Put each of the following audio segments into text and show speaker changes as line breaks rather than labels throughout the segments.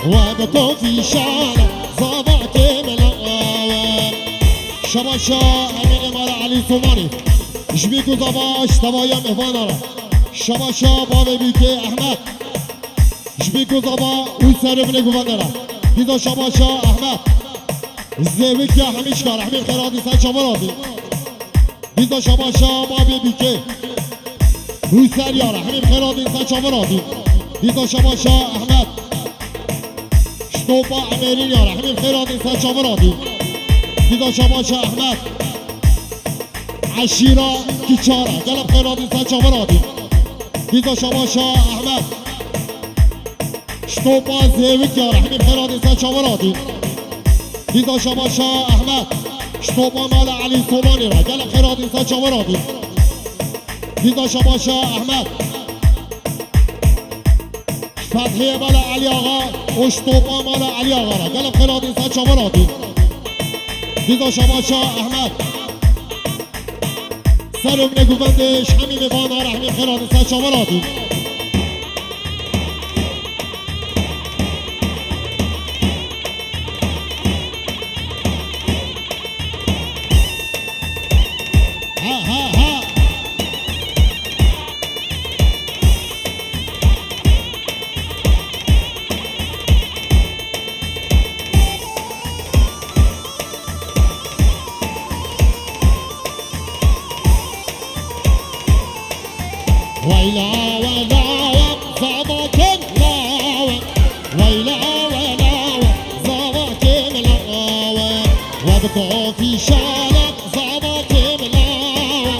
وابكو في شارع زابك ملاوة شباشا امين مال علي سوماني شبيكو زباش تبايا مهوانا شباشا بابي بيكي احمد شبيكو زبا ويسرب نگواندرا دیدا شباشا احمد زیوک یا همیشکار همین خیرادی سر چمرادی دیدا شباشا بابی بیکه روی سر یاره همین خیرادی سر چمرادی دیدا شباشا احمد شتوبا امیرین یاره همین خیرادی سر چمرادی دیدا شباشا احمد عشیرا کیچاره گلب خیرادی سر چمرادی دیدا شباشا احمد شتوبا زیوک یاره همین خیرادی سر چمرادی دیدا شباشا احمد شتوبا مال علی سومانی را گل خیرات انسان چاورادی دیدا شباشا احمد فتحیه مال علی آقا و شتوبا مال علی آقا را گل خیرات انسان چاورادی دیدا شباشا احمد سرم نگوندش همین وانا را همین خیرات انسان چاورادی ويلا ولا زابك ملاوة ويلا ولا زابك ملاوة وابكو في شارك زابك ملاوة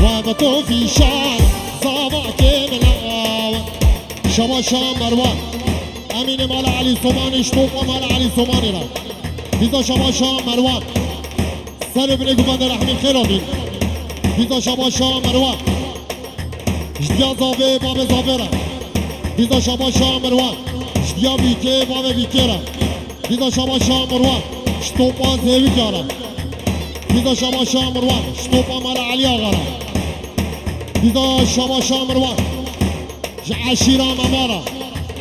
وابكو في شارك زابك ملاوة شباشا مروان امين مال علي سوماني شتوقا مال علي سوماني را دیدا شباشا مروان سر بنگو بند رحمی خیرانی دیدا شباشا مروان جدیا زاوه باب زاوه را دیدا شباشا مروان جدیا بیکه باب بیکه را دیدا شباشا مروان شتوپا زیوی کارا دیدا شباشا مروان شتوپا مال علی آقا را دیدا شباشا مروان عشیرا ممارا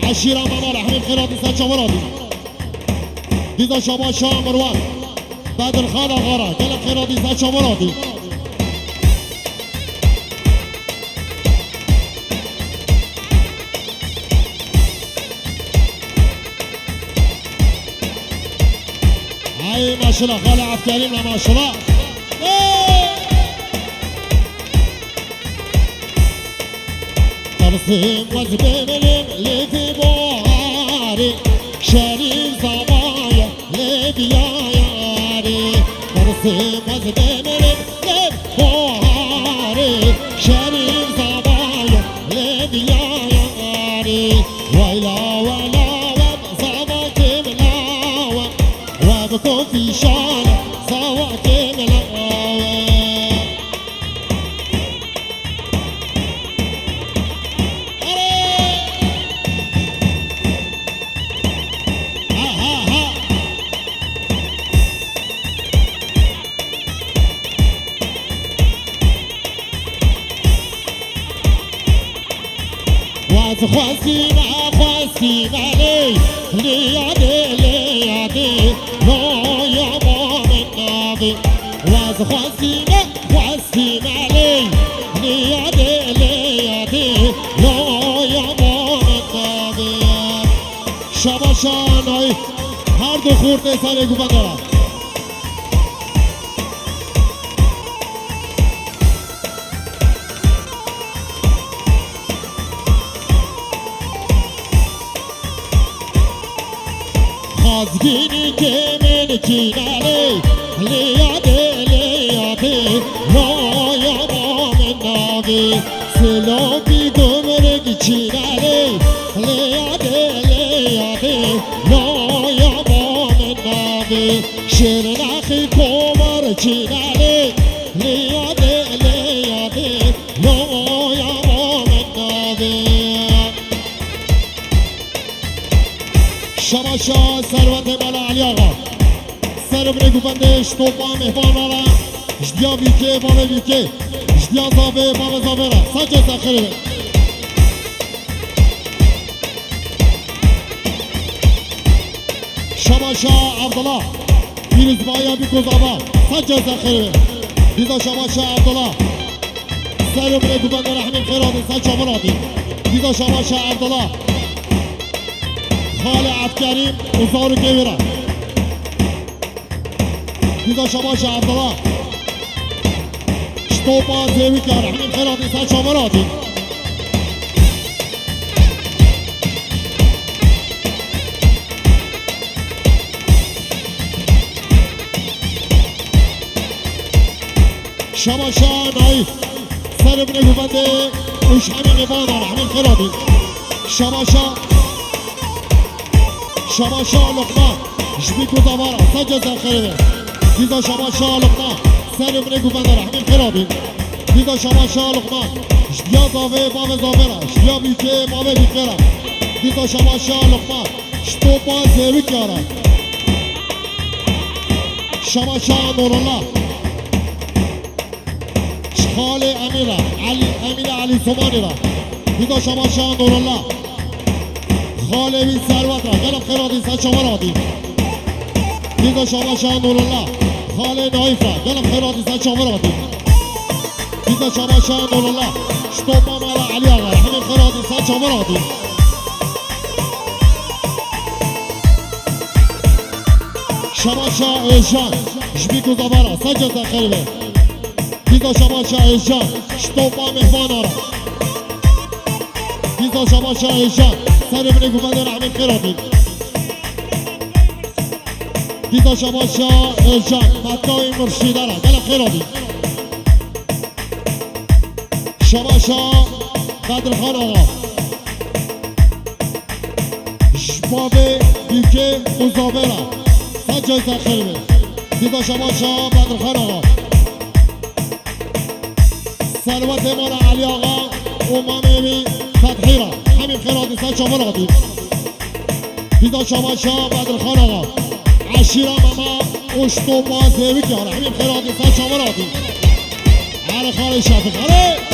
عشیرا ممارا همین خیراتی سر چورادی دیدا شباشا مروان بدر خان آقا را دل خیراتی سر چورادی ما شاء الله خالع عبد الكريم ما شاء الله ترسم وزبملم لفي بوهاري شريف زوايا لبيا ياري ترسم وزبملم لفي بوهاري شريف زوايا لبيا ياري ويلا ولا وبزابك ملاوة وابكو في شارع زواك ملاوة خواستی خواستی ولی لیادی لیادی نایا با من نابی واز خواستی خواستی ولی لیادی لیادی نایا با من نابی شباشانای هر دو خورده سر گوبه دارم خازگینی که من کینالی لیاده لیاده نایا با من ناوی سلابی گمرگی چینالی لیاده لیاده نایا با من ناوی شرنخی کومر چینالی لیاده لیاده نایا با من ناوی شباشا ثروت مال علی آقا سر بنگو بندش توپا مهمان آلا جدیا بیکه بابه بیکه جدیا زابه بابه زابه را ساکه سخره شماشا عبدالله پیروز بایا بی کوزابا سجل زخیره دیزا شماشا عبدالله سر بره گوبند رحمین خیرادی سجل مرادی دیزا شماشا عبدالله خال عبدالکریم وزارو گویره دیزا شماشا عبدالله شتوبا زیوی که رحمین خیرادی سجل مرادی شماشا نایف سر بره گوبنده اوش همین قبانا رحمین خیرادی شماشا لقمان جبی کوزاوارا سجل زخیره دیزا شماشا لقمان سر بره گوبنده رحمین خیرادی دیزا شماشا لقمان جبیا زاوه باوه زاوه جبیا بیکه باوه بیکه دیزا شماشا لقمان شتوبا زیوی کاره شماشا نورالله خال امیر علی سومانی را دیزا شماشا نورالله خال بی ثروت را گلم خیرادی سجل مرادی دیزا شماشا نورالله خال نایف را گلم خیرادی سجل مرادی دیزا شماشا نورالله شتوبا مالا علی آقا همین خیرادی سجل مرادی شماشا ایشان جبی کوزاوارا سجل زخیره دیزا شماشا ایشان شتوبا مهمان آرا دیزا شماشا ایشان سر بره گوبنده رحمین خیرادی دیزا شماشا ایشان مدگاه مرشیده را گل خیرادی شماشا قدرخان آقا جباب بیوکه مزابه را سجل زخیره دیزا شماشا قدرخان آقا ثروت مالا علی آقا امامی فتحی را همین خیرادی سجل مرادی دیزا شماشا بدرخان آقا عشیرا ماما اشتوبا زیوی کاره همین خیرادی سجل مرادی علی خالی شفیق علی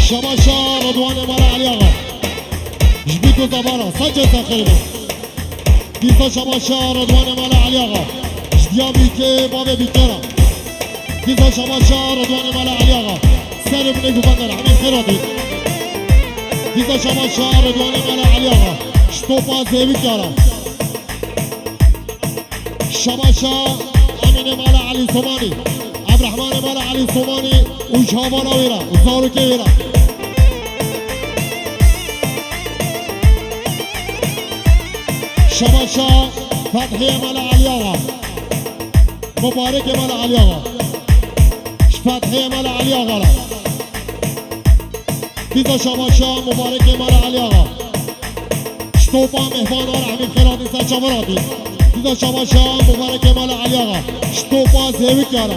شماشا رضوان مالا علی آقا جبی کوزاوارا سجل زخیره دیزا شماشا رضوان مالا علی آقا جدیا بیکه بابه بیکره دیزا شماشا رضوان مالا علی آقا سر بره گوبنده رحمین خیرادی دیزا شماشا رضوان مالا علی آقا شتوبا زیوی کاره شماشا امین مالا علی سومانی عبدالرحمن مالا علی سومانی اوشها مالا ویره وزارو که ویره شماشا فتحی مالا علی آقا مبارک مالا علی آقا فتحی مالا علی آقا را دیزا شماشا مبارک مالا علی آقا شتوبا مهمان آرا همین خیرادی سجل مرادی دیزا شماشا مبارک مالا علی آقا شتوبا زیوی کاره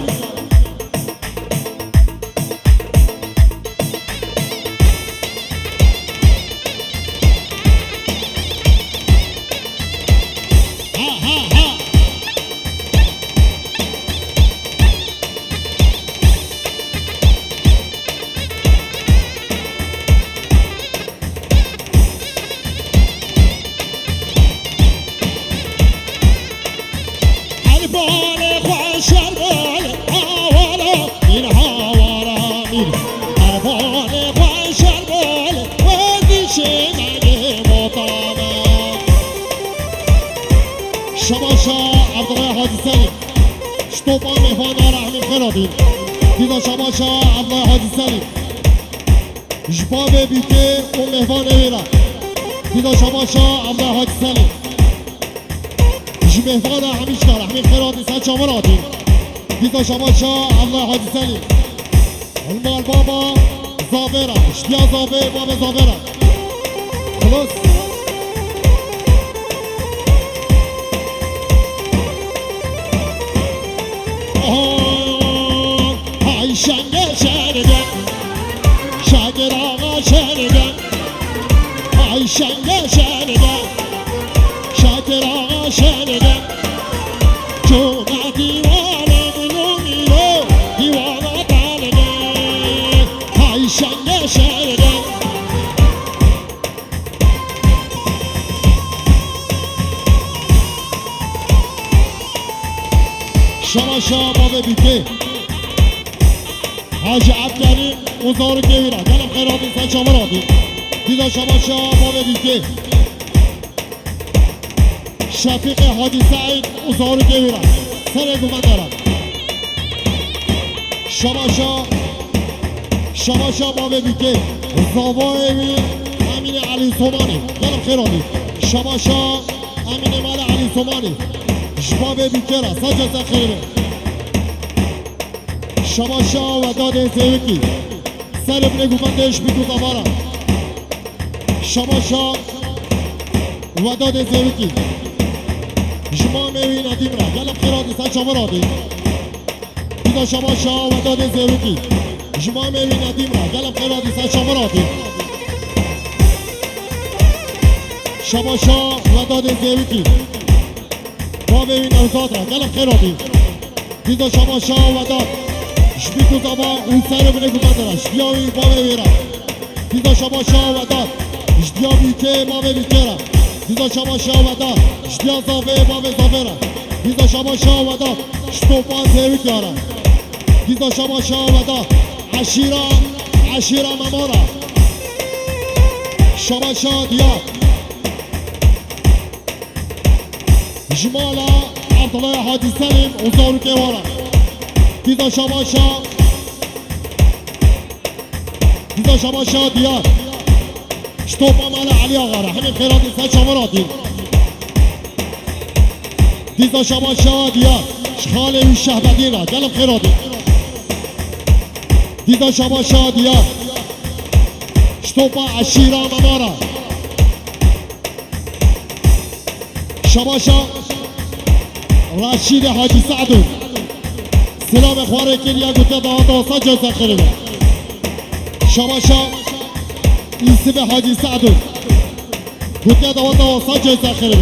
شماشا عبدالله حاجی سلیم شتوبا مهمان آرا همین خیرادی دیزا شماشا عبدالله حاجی سلیم جباب بیکه و مهمان ویره دیزا شماشا عبدالله حاجی سلیم جمهمان همیش کاره همین خیرادی سجل مرادی دیزا شماشا عبدالله حاجی سلیم المال بابا زاوره اشتیا زاوه بابا زاوره خلاص شنگه شنگه شکر آقا شنگه چون دیوانه ملومی رو دیوانه تنگه های شنگه شنگه شما شما بیکه حاج عبدالیم اوزارو که بیره گلم خیرات این سن شما را دید دیده شما شما بیکه شفیق حاجی سعید اوزارو که بیره سر گومن دارم شما شما بیکه زاوای بی امین علی سومانی گلم خیراتی شما امین مال علی سومانی شما بیکه را سجا خیره شما و داد زیوکی سر ابن گومندش بیکو زبارا شما و داد زیوکی شما میوی ندیم را گلم خیراتی سن شما را دید دیده شما و داد زیوکی شما میوی ندیم را گلم خیراتی سن شما را دید شما و داد زیوکی با میوی نوزاد را گلم خیراتی دیده شما و داد شبیکو زبا اون سر بینه گومندرش بیاوی با میویره دیده شما و داد اشتیا بیکه ما بیکره دیده شما و داد اشتیا زاوه ما زاوه دیده شما و داد اشتوپان زیوی کاره دیده شما و داد عشیره مماره شما دیاد جمالا عبدالله حاجی سلیم اوزارو که واره دیده شما دیاد شتوپا مال علی آقا را همین خیرات این سن شما را دید دیده شما دیاد شخال این شهبدی را گلم خیراتی دیده شما دیاد شتوپا عشیره ممارا شما رشید حاجی سعدو سلام خواره کلیا گوته دادا سجا زخره شما ایسم حاجی سعدو گوته دادا سجا زخره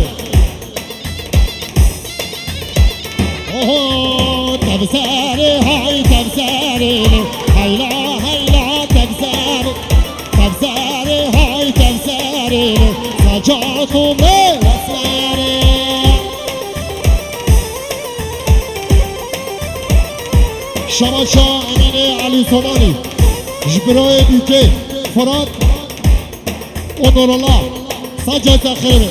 اوه تبساری های تبساری هیلا تبساری های تبساری سجاتو وصلاری شما امین علی سومانی جبرای بیکه فراد اونورالله سجا زخره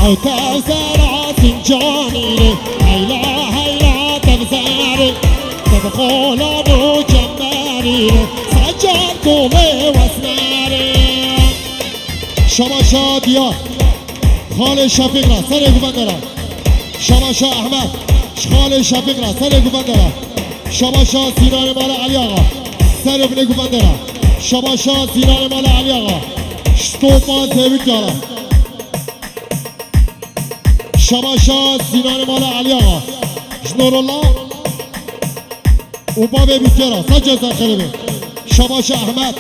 او تبزر سنجانی هیلا تبزر تبخولانو جماری سجاتو وصلاری شما دیاد خال شفیق را سر گوبنده را شما احمد خال شفیق را سر گوبنده را شما سینان مال علی آقا سر ابن گوبنده را شما سینان مال علی آقا شتوپان زیوی کاره شما سینان مال علی آقا جنور الله و باب بیکره سجا زخره شما احمد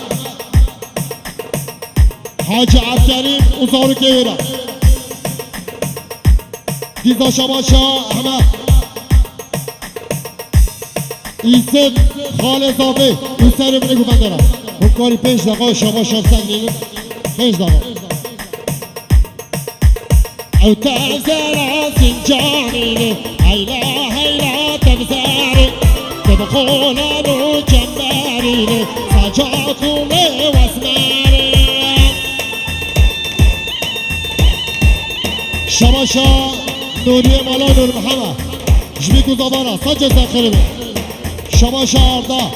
حاج عبدالیم اوزارو که بیره دیزا شما احمد ایسم خال زاوه اون سر بینه گوبنده را اون کاری 5 دقیقه شما سنگ نیگه 5 دقیقه او تبزر سنجانی هیلا تبزر تبخولانو جمبری سجاتو وصلاری شما نوریه مالا نور محمد جبیکو زبارا سجا زخره شما آردا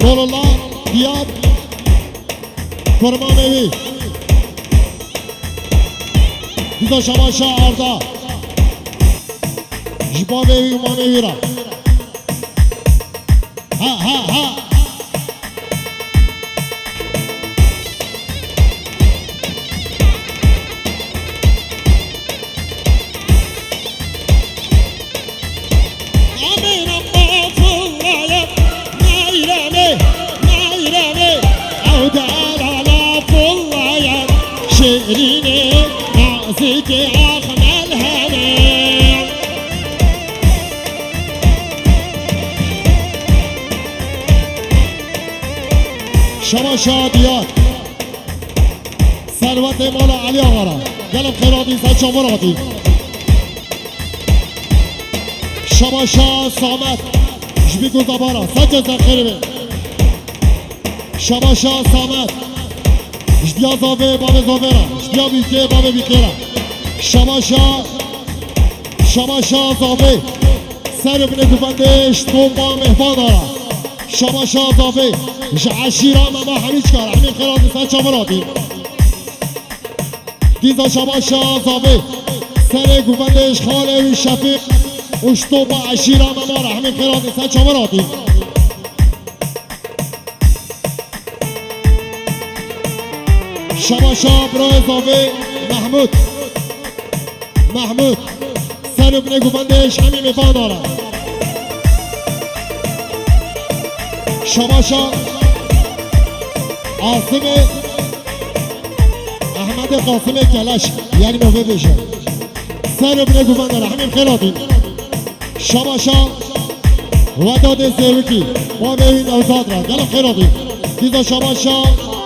نور الله دیاد کرما میوی دیده شما آردا جبا میوی ما میوی را ها نازك أخمل هني شما شاديات ثروت مولا علي آقا قلب خیراتی سچا مرادی شما شاه سامت جبیکو زبارا سچا زخیره بی شما شاه سامت جدیا زاوه باب زاوه جدیا بیکه باب بیکه را شما شاه زاوه سر ابن گوبندش تو با مهمان دارا شما شاه زاوه عشیرا مما همیچ کار همین خیراتی سچا مرادی دیزا شما شاه زاوه سر گوبندش خاله و شفیق اشتو با عشیرا مما را همین خیراتی سچا مرادی شما شاه برای زاوه محمود سر ابن گوبندش همین مفان داره شما شاه عاصم احمد قاسم کلش یک نوه بشه سر ابن گوبنده را همین خیراتی شما شاه وداد زیوکی ما ببین اوزاد را گلم خیراتی دیزا شما شاه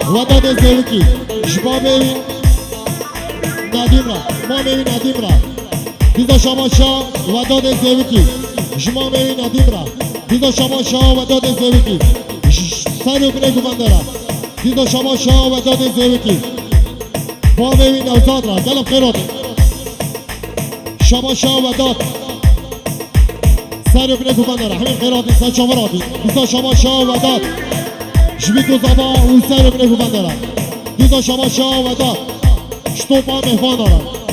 وداد زیوکی شما ببین ندیم را ما ببین ندیم را دیزا شما شاه وداد زیوکی شما ببین ندیم را دیزا شما شاه وداد زیوکی سر ابن گوبنده را دیزا شما شاه وداد زیوکی ما ببین اوزاد را گلم خیراتی شما شاه وداد سر ابن گوبنده را همین خیراتی سچا مرادی دیزا شما شاه وداد جبیکو زبا و سر ابن گوبنده را دیزا شما شاه وداد شتو با مهمان دارم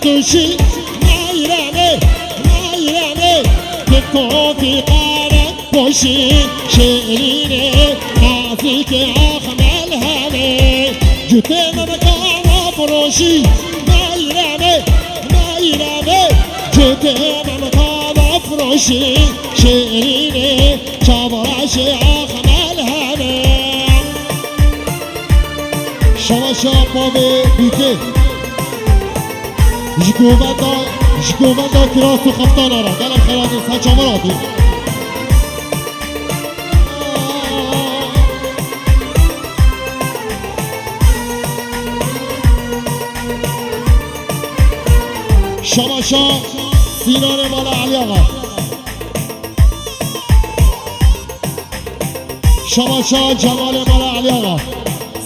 توشی نایرانه که توفیقانه باشی شیرینه نازک اخمل همه جوته ممکانا فروشی نایرانه جوته ممکانا فروشی شیرینه چابراش اخمل همه شما شابه بیته جگوبنده کراس و خفتان آره دلم خیراتی سچا مرادی شما شاه سینان مال علی آقا شما شاه جمال مال علی آقا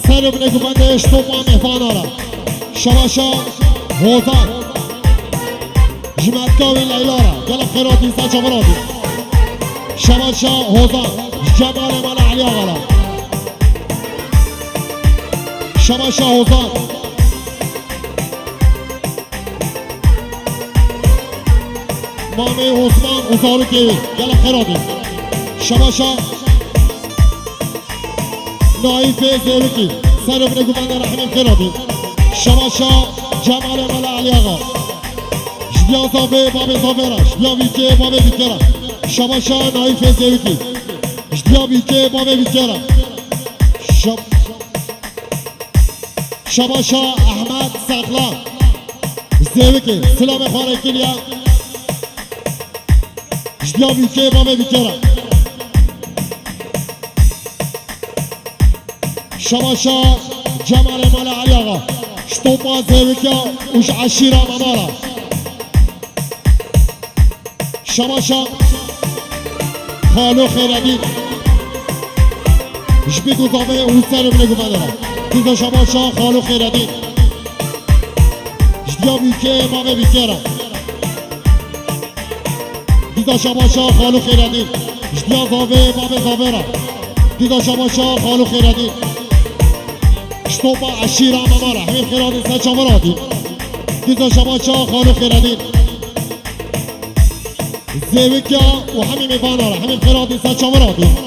سر ابن گوبنده اشتو با مهمان آره شما شاه هوزان جمعتکاوی لیلا را گلم خیراتی سچا مرادی شما شاه هوزان جمال مال علی آقا را شما شاه هوزان مامه عثمان ازارو کیوی گلم خیراتی شما شاه نایف زیوکی سر ابن گوبنده را همین خیراتی شما شاه جمال مال علی آقا جدیا زاوه باب زاوه را جدیا بیکه باب بیکه را شما شاه نایف زیوکی جدیا بیکه باب بیکه را شما شاه احمد سقلا زیوکی سلام خواره کلیا جدیا بیکه باب بیکه را شما شاه جمال مال علی آقا شطوبا زیوکیا وش عشیرا ممارا شما شاه خالو خیردین جبیکو زاوه اون سر ابن گوبنده را دیزا شما شاه خالو خیردین جدیا بیکه بابه بیکه را دیزا شما شاه خالو خیردین جدیا زاوه بابه زاوه را دیزا شما شاه خالو خیردین شطوبا عشیرا ممارا همین خیرادین سچا مرادین دیزا شما شاه خالو خیردین زیوکیا و همین میفان داره همین خیرادین سچا مرادین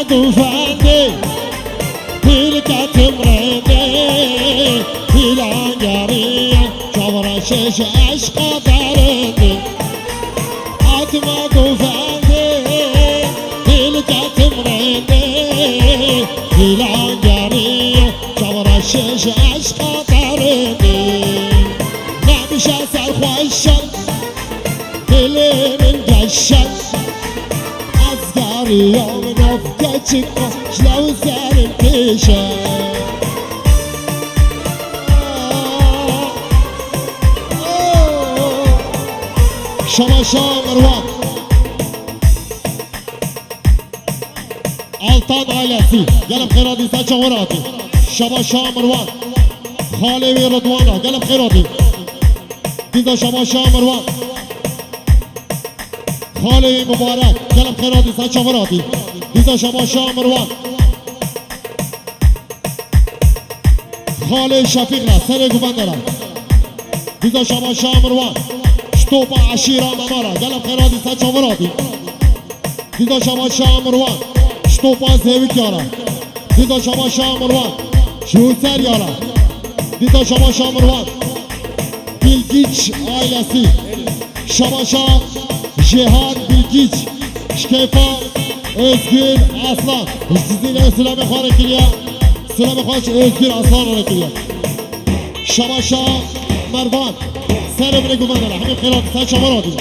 طوفاني تلقى تمرني العنقرية شبرا شيش عشق دارني عتمة طوفاني تلقى تمرني العنقرية شبرا شيش عشق دارني نعم شاسر خوشن دلي من قشن أصغر يوم نفقتك شلو سالم تيشن شباشا مروان الطان عائلتي قلب خيراتي ساچا وراتي شباشا مروان خالي رضوانا قلب خيراتي ديزا شباشا مروان خالي مبارك قلب خيراتي ساچا وراتي ديزا شباشا مروان خالي شفيقنا سرق بندرة ديزا شباشا مروان توبا عشيرة ممارا قلب خيراتي ساچا وراتي ديزا شباشا مروان شتوبا زيوك يارا ديزا شباشا مروان شوسر يارا ديزا شباشا مروان بلگیچ عائلسی شباشا جهاد بلگیچ شکیفا özgür aslan sizine süleme خواه کلیا سلام خواهش özgür aslan رو کلیا شباشا مروان سر بره گمان داره همین خیرات ساچا وراتي